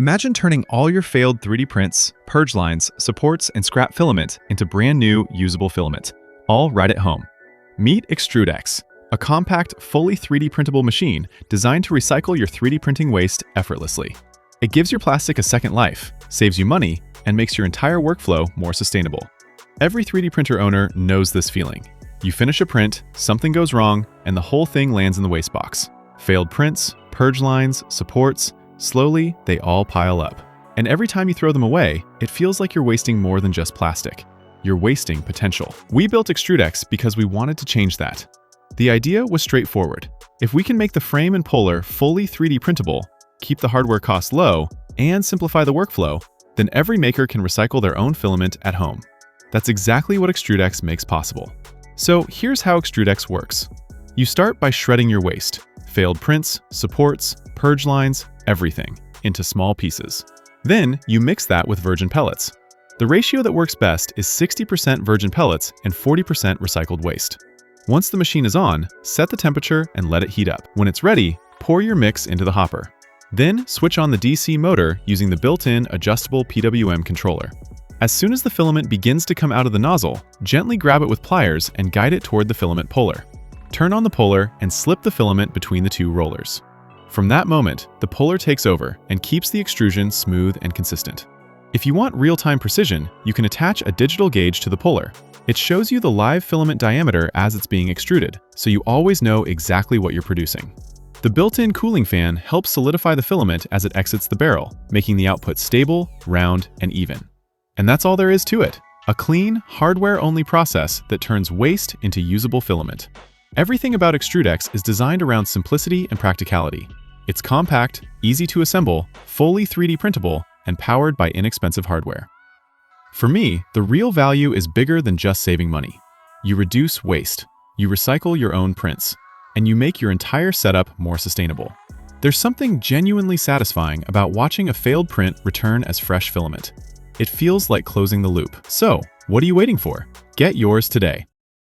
Imagine turning all your failed 3D prints, purge lines, supports, and scrap filament into brand new, usable filament, all right at home. Meet ExtrudeX, a compact, fully 3D printable machine designed to recycle your 3D printing waste effortlessly. It gives your plastic a second life, saves you money, and makes your entire workflow more sustainable. Every 3D printer owner knows this feeling. You finish a print, something goes wrong, and the whole thing lands in the waste box. Failed prints, purge lines, supports, slowly, they all pile up. And every time you throw them away, it feels like you're wasting more than just plastic. You're wasting potential. We built ExtrudeX because we wanted to change that. The idea was straightforward. If we can make the frame and puller fully 3D printable, keep the hardware costs low, and simplify the workflow, then every maker can recycle their own filament at home. That's exactly what ExtrudeX makes possible. So here's how ExtrudeX works. You start by shredding your waste, failed prints, supports, purge lines, everything, into small pieces. Then you mix that with virgin pellets. The ratio that works best is 60% virgin pellets and 40% recycled waste. Once the machine is on, set the temperature and let it heat up. When it's ready, pour your mix into the hopper. Then switch on the DC motor using the built-in adjustable PWM controller. As soon as the filament begins to come out of the nozzle, gently grab it with pliers and guide it toward the filament puller. Turn on the puller and slip the filament between the two rollers. From that moment, the puller takes over and keeps the extrusion smooth and consistent. If you want real-time precision, you can attach a digital gauge to the puller. It shows you the live filament diameter as it's being extruded, so you always know exactly what you're producing. The built-in cooling fan helps solidify the filament as it exits the barrel, making the output stable, round, and even. And that's all there is to it. A clean, hardware-only process that turns waste into usable filament. Everything about ExtrudeX is designed around simplicity and practicality. It's compact, easy to assemble, fully 3D printable, and powered by inexpensive hardware. For me, the real value is bigger than just saving money. You reduce waste, you recycle your own prints, and you make your entire setup more sustainable. There's something genuinely satisfying about watching a failed print return as fresh filament. It feels like closing the loop. So, what are you waiting for? Get yours today.